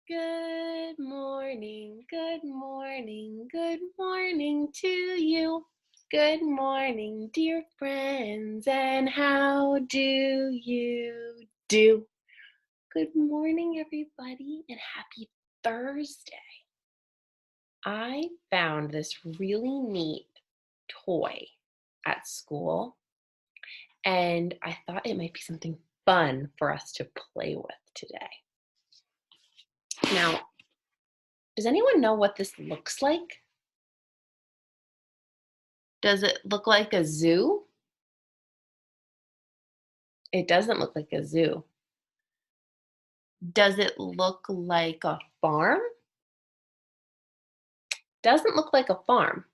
Good good morning to you. Good morning, dear friends, and how do you do? Good morning, everybody, and happy Thursday. I found this really neat toy at school, and I thought it might be something fun for us to play with today. Now, does anyone know what this looks like? Does it look like a zoo? It doesn't look like a zoo. Does it look like a farm? Doesn't look like a farm.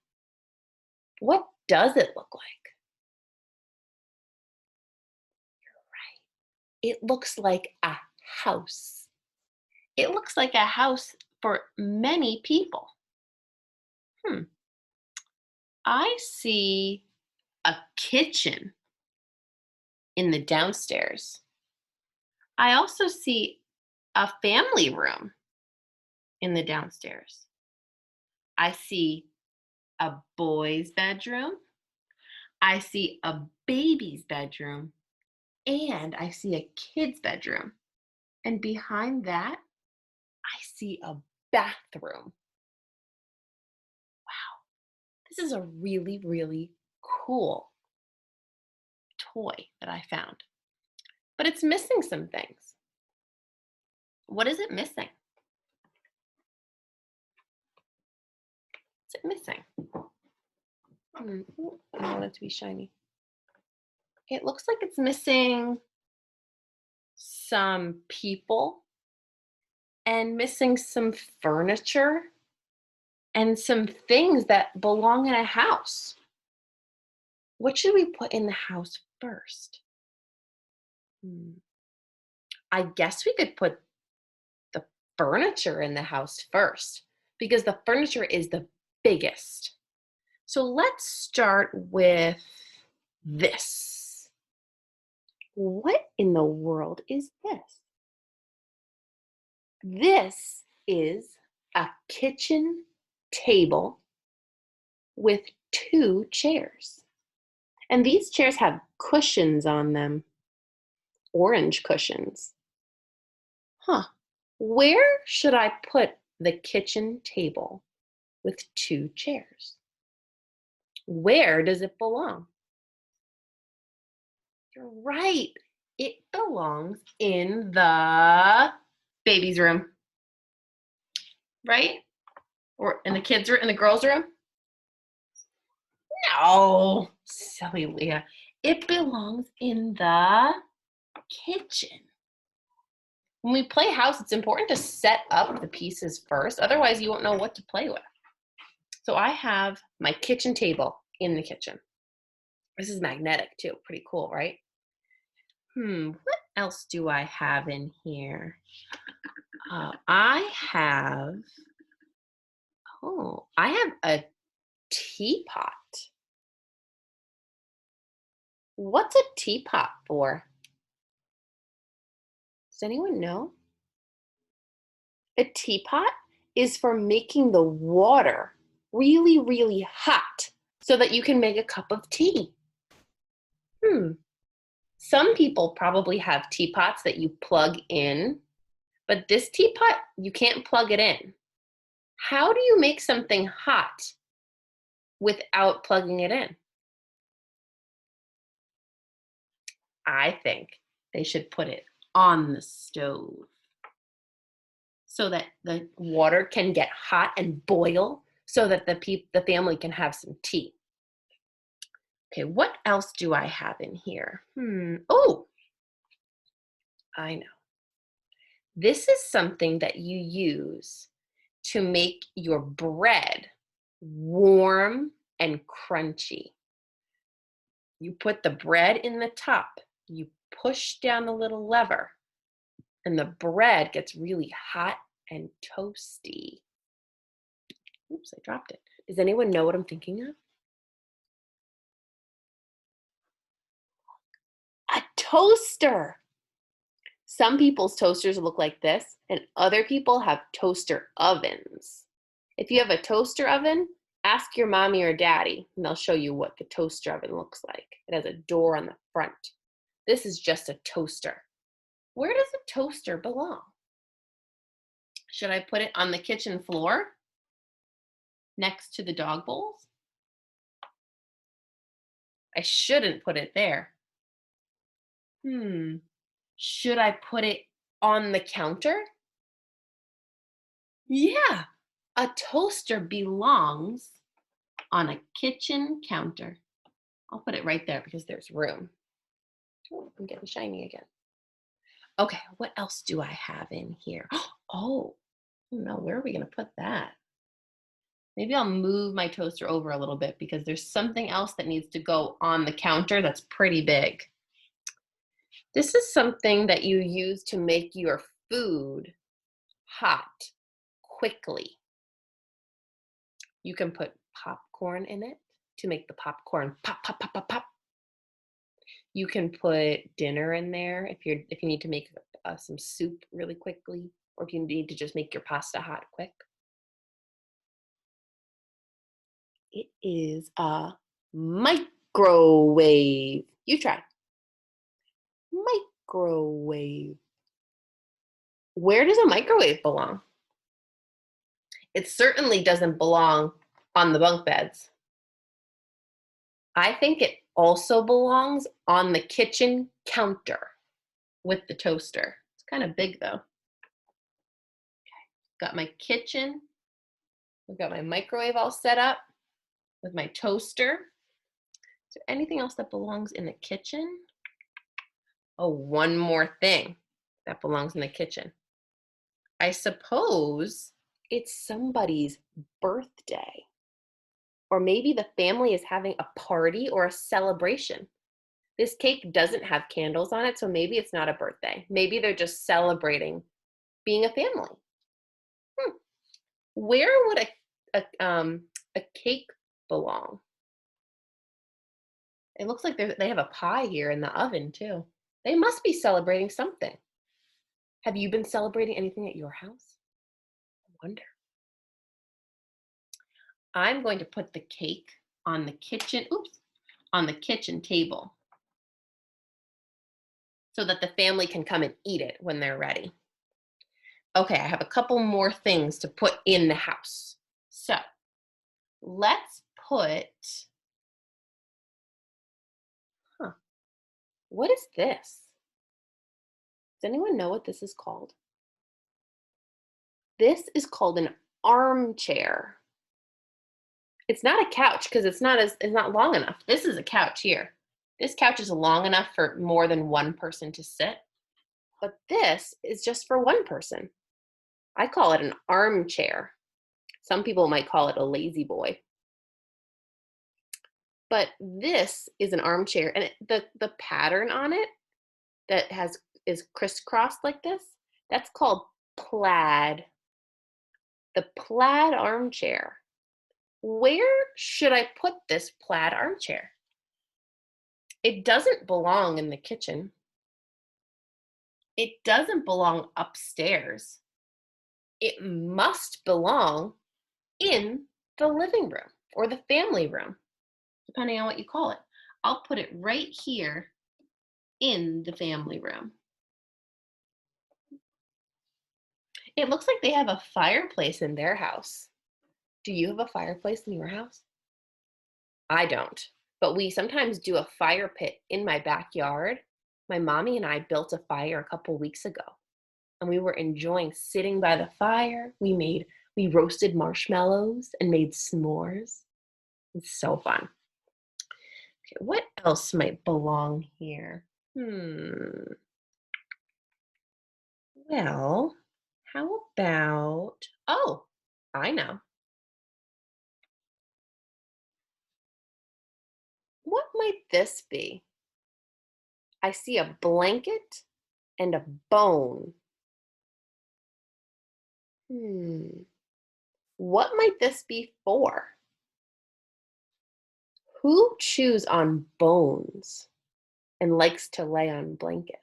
What does it look like? It looks like a house. It looks like a house for many people. Hmm. I see a kitchen in the downstairs. I also see a family room in the downstairs. I see a boy's bedroom. I see a baby's bedroom and I see a kid's bedroom. And behind that, I see a bathroom. Wow, this is a really, really cool toy that I found. But it's missing some things. What is it missing? What's it missing? Ooh, I want it to be shiny. It looks like it's missing some people and missing some furniture and some things that belong in a house. What should we put in the house first? Hmm, I guess we could put the furniture in the house first because the furniture is the biggest. So let's start with this. What in the world is this? This is a kitchen table with two chairs. And these chairs have cushions on them, orange cushions. Huh. Where should I put the kitchen table with two chairs? Where does it belong? You're right. It belongs in the baby's room, right? Or in the kids' room, in the girls' room? No, silly Leah. It belongs in the kitchen. When we play house, it's important to set up the pieces first. Otherwise, you won't know what to play with. So I have my kitchen table in the kitchen. This is magnetic too. Pretty cool, right? What else do I have in here? I have a teapot. What's a teapot for? Does anyone know? A teapot is for making the water really, really hot so that you can make a cup of tea. Some people probably have teapots that you plug in, but this teapot, you can't plug it in. How do you make something hot without plugging it in? I think they should put it on the stove so that the water can get hot and boil so that the family can have some tea. Okay, what else do I have in here? Oh, I know. This is something that you use to make your bread warm and crunchy. You put the bread in the top, you push down the little lever, and the bread gets really hot and toasty. Oops, I dropped it. Does anyone know what I'm thinking of? A toaster. Some people's toasters look like this, and other people have toaster ovens. If you have a toaster oven, ask your mommy or daddy, and they'll show you what the toaster oven looks like. It has a door on the front. This is just a toaster. Where does a toaster belong? Should I put it on the kitchen floor next to the dog bowls? I shouldn't put it there. Should I put it on the counter? Yeah, a toaster belongs on a kitchen counter. I'll put it right there because there's room. Oh, I'm getting shiny again. Okay, what else do I have in here? Oh, no, where are we going to put that? Maybe I'll move my toaster over a little bit because there's something else that needs to go on the counter that's pretty big. This is something that you use to make your food hot quickly. You can put popcorn in it to make the popcorn pop, pop, pop, pop, pop. You can put dinner in there if you need to make some soup really quickly, or if you need to just make your pasta hot quick. It is a microwave. You try. Microwave. Where does a microwave belong? It certainly doesn't belong on the bunk beds. I think it also belongs on the kitchen counter with the toaster. It's kind of big though. Okay. Got my kitchen. We've got my microwave all set up with my toaster. Is there anything else that belongs in the kitchen? Oh, one more thing that belongs in the kitchen. I suppose it's somebody's birthday. Or maybe the family is having a party or a celebration. This cake doesn't have candles on it, so maybe it's not a birthday. Maybe they're just celebrating being a family. Where would a cake belong? It looks like they have a pie here in the oven too. They must be celebrating something. Have you been celebrating anything at your house? I wonder. I'm going to put the cake on the kitchen, on the kitchen table so that the family can come and eat it when they're ready. Okay, I have a couple more things to put in the house. So let's put, what is this? Does anyone know what this is called? This is called an armchair. It's not a couch because it's not long enough. This is a couch here. This couch is long enough for more than one person to sit, but this is just for one person. I call it an armchair. Some people might call it a lazy boy. But this is an armchair, and the pattern on it that is crisscrossed like this, that's called plaid. The plaid armchair. Where should I put this plaid armchair? It doesn't belong in the kitchen. It doesn't belong upstairs. It must belong in the living room or the family room, depending on what you call it. I'll put it right here in the family room. It looks like they have a fireplace in their house. Do you have a fireplace in your house? I don't, but we sometimes do a fire pit in my backyard. My mommy and I built a fire a couple weeks ago, and we were enjoying sitting by the fire. We roasted marshmallows and made s'mores. It's so fun. Okay, what else might belong here? Well, how about, oh, I know. What might this be? I see a blanket and a bone. What might this be for? Who chews on bones and likes to lay on blankets?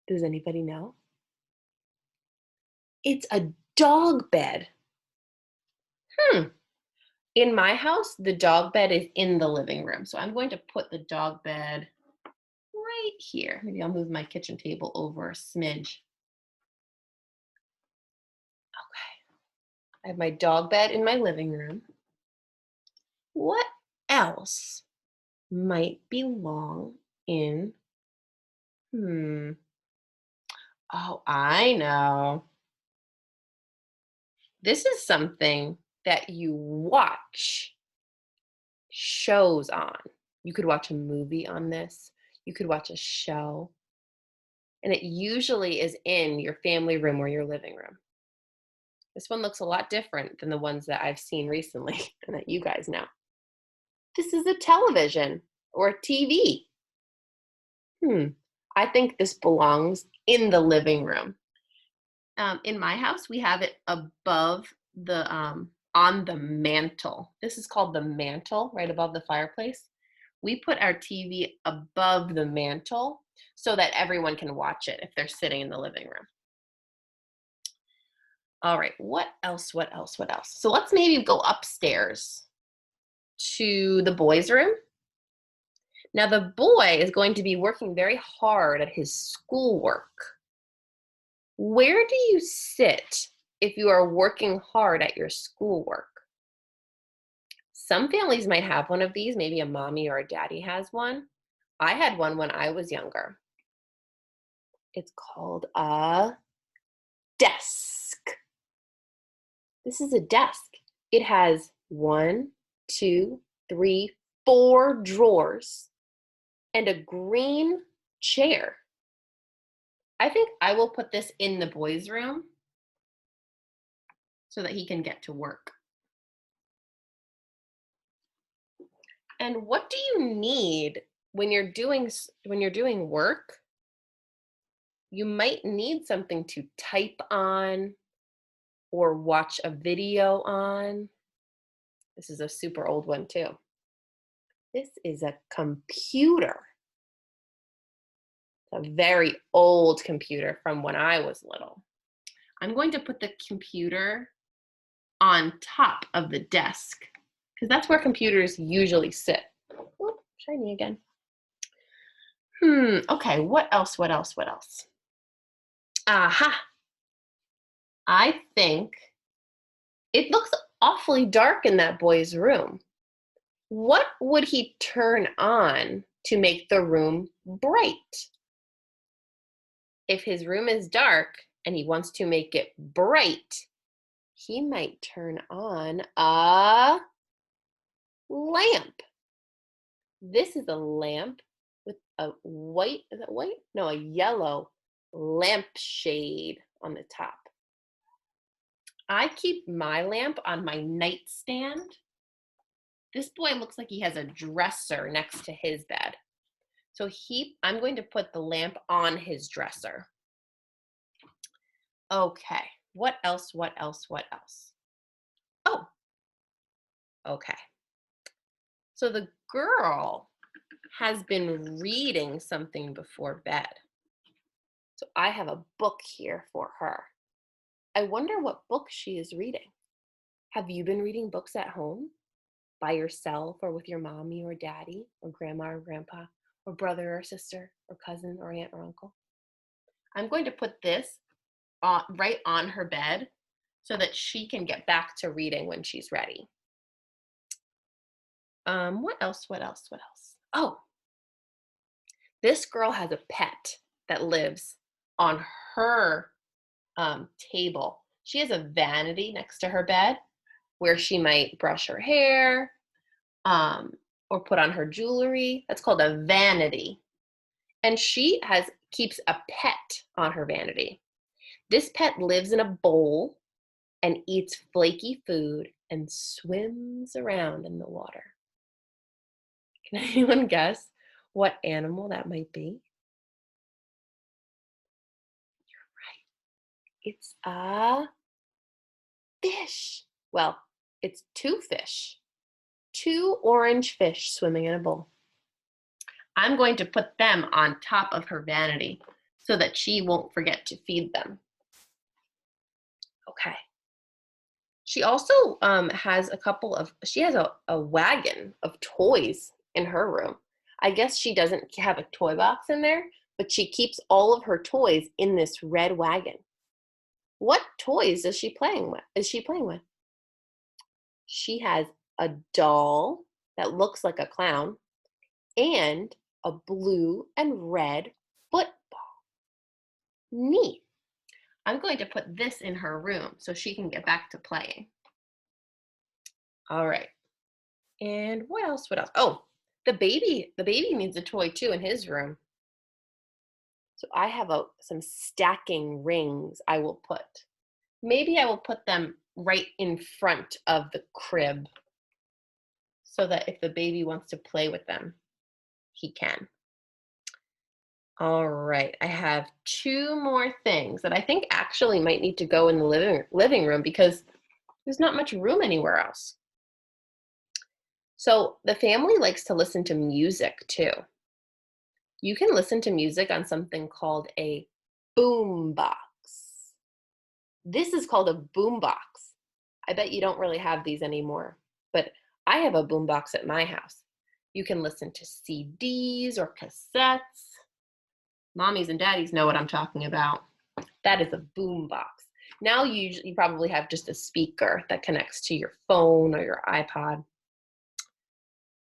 Does anybody know? It's a dog bed. Hmm. In my house, the dog bed is in the living room. So I'm going to put the dog bed right here. Maybe I'll move my kitchen table over a smidge. Okay. I have my dog bed in my living room. What else might belong in? Hmm. Oh, I know. This is something that you watch shows on. You could watch a movie on this. You could watch a show. And it usually is in your family room or your living room. This one looks a lot different than the ones that I've seen recently and that you guys know. This is a television or a TV. Hmm. I think this belongs in the living room. In my house, we have it above the on the mantle. This is called the mantle, right above the fireplace. We put our TV above the mantle so that everyone can watch it if they're sitting in the living room. All right, what else? What else? What else? So let's maybe go upstairs to the boys' room. Now, the boy is going to be working very hard at his schoolwork. Where do you sit if you are working hard at your schoolwork? Some families might have one of these. Maybe a mommy or a daddy has one. I had one when I was younger. It's called a desk. This is a desk. It has 1, 2, 3, 4 drawers and a green chair. I think I will put this in the boys' room so that he can get to work. And what do you need when you're doing work? You might need something to type on or watch a video on. This is a super old one too. This is a computer. A very old computer from when I was little. I'm going to put the computer on top of the desk because that's where computers usually sit. Oh, shiny again. Okay, what else? What else? What else? Aha. I think it looks awfully dark in that boy's room. What would he turn on to make the room bright? If his room is dark and he wants to make it bright, he might turn on a lamp. This is a lamp with a white, is that white? No, a yellow lampshade on the top. I keep my lamp on my nightstand. This boy looks like he has a dresser next to his bed. So I'm going to put the lamp on his dresser. Okay, what else? What else? What else? Oh, okay. So the girl has been reading something before bed. So I have a book here for her. I wonder what book she is reading. Have you been reading books at home by yourself or with your mommy or daddy or grandma or grandpa or brother or sister or cousin or aunt or uncle? I'm going to put this right on her bed so that she can get back to reading when she's ready. What else? What else? What else? Oh, this girl has a pet that lives on her table. She has a vanity next to her bed where she might brush her hair or put on her jewelry. That's called a vanity. And she keeps a pet on her vanity. This pet lives in a bowl and eats flaky food and swims around in the water. Can anyone guess what animal that might be? It's a fish. Well, it's 2 fish. 2 orange fish swimming in a bowl. I'm going to put them on top of her vanity so that she won't forget to feed them. Okay. She also has she has a wagon of toys in her room. I guess she doesn't have a toy box in there, but she keeps all of her toys in this red wagon. What toys is she playing with? She has a doll that looks like a clown and a blue and red football. Neat. I'm going to put this in her room so she can get back to playing. All right. And what else? Oh, the baby needs a toy too in his room. So I have some stacking rings I will put. Maybe I will put them right in front of the crib so that if the baby wants to play with them, he can. All right, I have 2 more things that I think actually might need to go in the living room because there's not much room anywhere else. So the family likes to listen to music too. You can listen to music on something called a boom box. This is called a boom box. I bet you don't really have these anymore, but I have a boom box at my house. You can listen to CDs or cassettes. Mommies and daddies know what I'm talking about. That is a boom box. Now you probably have just a speaker that connects to your phone or your iPod,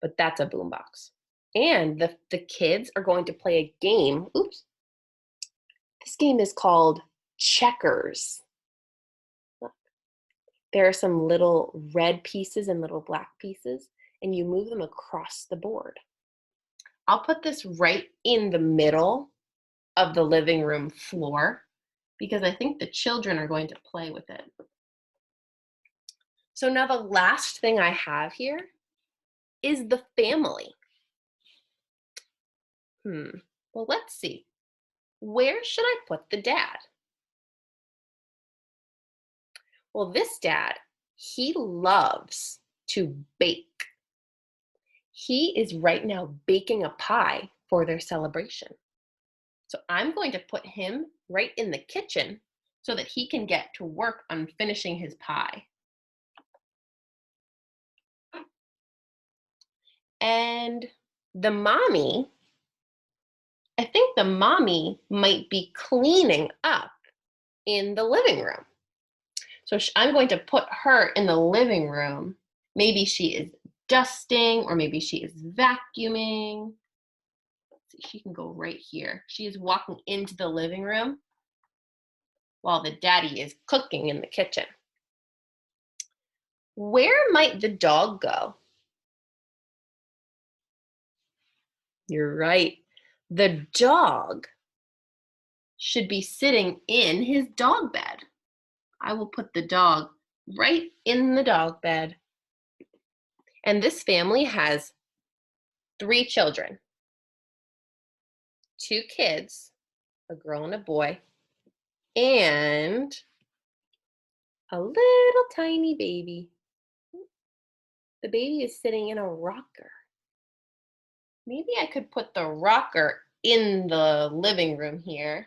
but that's a boom box. And the kids are going to play a game. Oops. This game is called checkers. Look. There are some little red pieces and little black pieces, and you move them across the board. I'll put this right in the middle of the living room floor because I think the children are going to play with it. So now the last thing I have here is the family. Well, let's see. Where should I put the dad? Well, this dad, he loves to bake. He is right now baking a pie for their celebration. So I'm going to put him right in the kitchen so that he can get to work on finishing his pie. And the mommy, I think the mommy might be cleaning up in the living room. So I'm going to put her in the living room. Maybe she is dusting or maybe she is vacuuming. Let's see, she can go right here. She is walking into the living room while the daddy is cooking in the kitchen. Where might the dog go? You're right. The dog should be sitting in his dog bed. I will put the dog right in the dog bed. And this family has 3 children, 2 kids, a girl and a boy, and a little tiny baby. The baby is sitting in a rocker. Maybe I could put the rocker in the living room here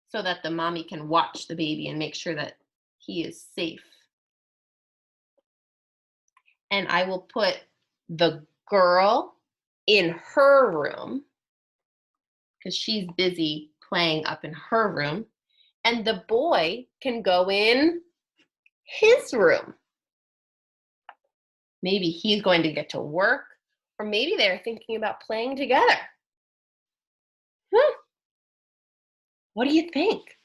so that the mommy can watch the baby and make sure that he is safe. And I will put the girl in her room because she's busy playing up in her room. And the boy can go in his room. Maybe he's going to get to work, or maybe they're thinking about playing together. What do you think?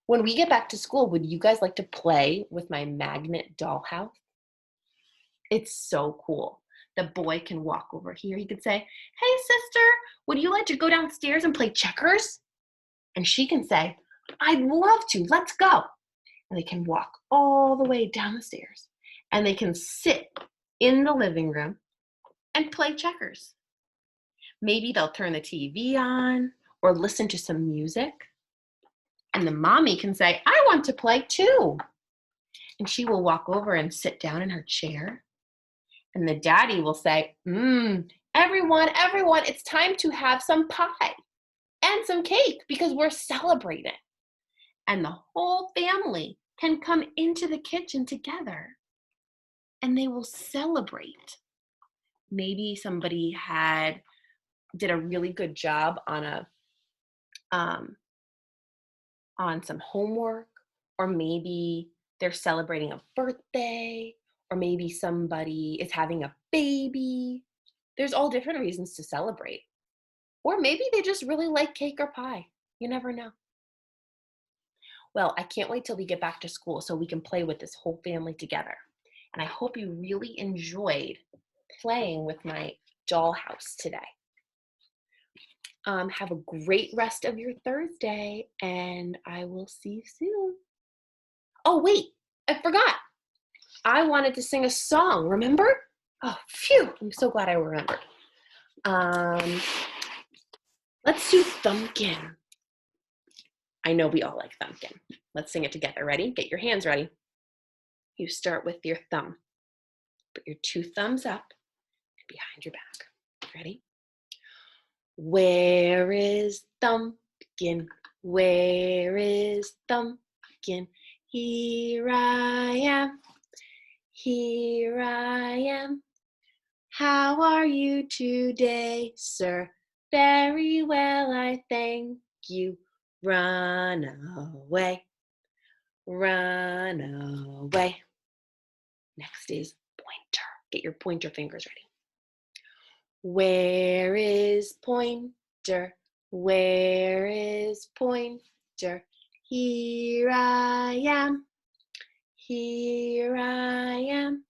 When we get back to school, would you guys like to play with my magnet dollhouse? It's so cool. The boy can walk over here. He could say, "Hey, sister, would you like to go downstairs and play checkers?" And she can say, "I'd love to. Let's go." And they can walk all the way down the stairs. And they can sit in the living room and play checkers. Maybe they'll turn the TV on or listen to some music. And the mommy can say, "I want to play too." And she will walk over and sit down in her chair. And the daddy will say, everyone, it's time to have some pie." and some cake because we're celebrating. And the whole family can come into the kitchen together and they will celebrate. Maybe somebody did a really good job um, on some homework, or maybe they're celebrating a birthday, or maybe somebody is having a baby. There's all different reasons to celebrate. Or maybe they just really like cake or pie. You never know. Well, I can't wait till we get back to school so we can play with this whole family together. And I hope you really enjoyed playing with my dollhouse today. Have a great rest of your Thursday, and I will see you soon. Oh, wait, I forgot. I wanted to sing a song, remember? Oh, phew, I'm so glad I remembered. Let's do Thumbkin. I know we all like Thumbkin. Let's sing it together. Ready? Get your hands ready. You start with your thumb. Put your 2 thumbs up and behind your back. Ready? Where is Thumbkin? Where is Thumbkin? Here I am. Here I am. How are you today, sir? Very well, I thank you. Run away. Run away. Next is pointer. Get your pointer fingers ready. Where is Pointer? Where is Pointer? Here I am. Here I am.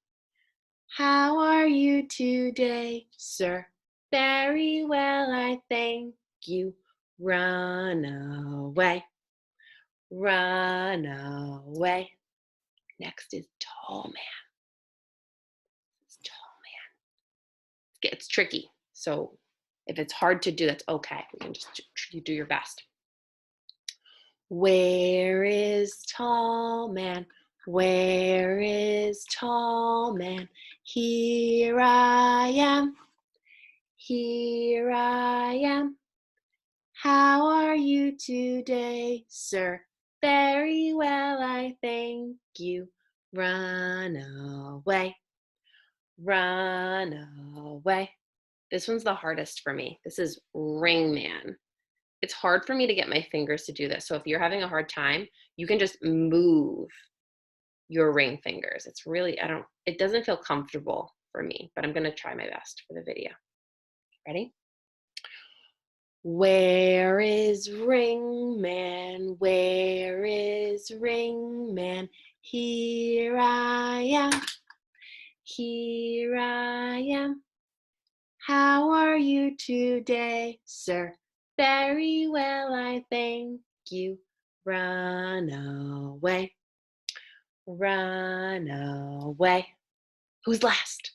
How are you today, sir? Very well, I thank you. Run away. Run away. Next is tall man. It's tall man. It's tricky. So if it's hard to do, that's okay. We can just do your best. Where is tall man? Where is tall man? Here I am. Here I am. How are you today, sir? Very well, I thank you. Run away. Run away. This one's the hardest for me. This is Ring Man. It's hard for me to get my fingers to do this. So if you're having a hard time, you can just move your ring fingers. It's really, it doesn't feel comfortable for me, but I'm gonna try my best for the video. Ready? Where is Ring Man? Where is Ring Man? Here I am. Here I am. How are you today, sir? Very well, I thank you. Run away. Run away. Who's last?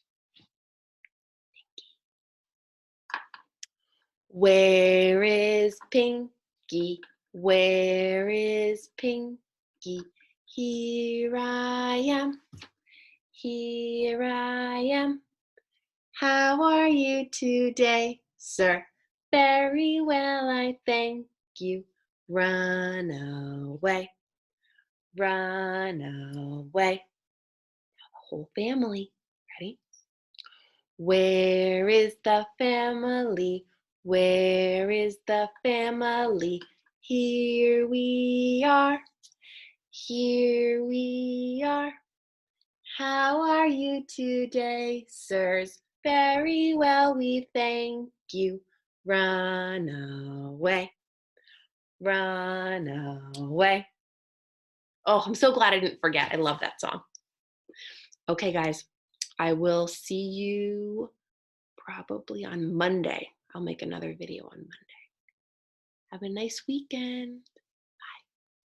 Where is Pinky? Where is Pinky? Here I am. Here I am. How are you today, sir? Very well, I thank you. Run away. Run away. Now the whole family. Ready? Where is the family? Where is the family? Here we are. Here we are. How are you today, sirs? Very well, we thank you. Run away. Run away. Oh, I'm so glad I didn't forget. I love that song. Okay, guys, I will see you probably on Monday. I'll make another video on Monday. Have a nice weekend.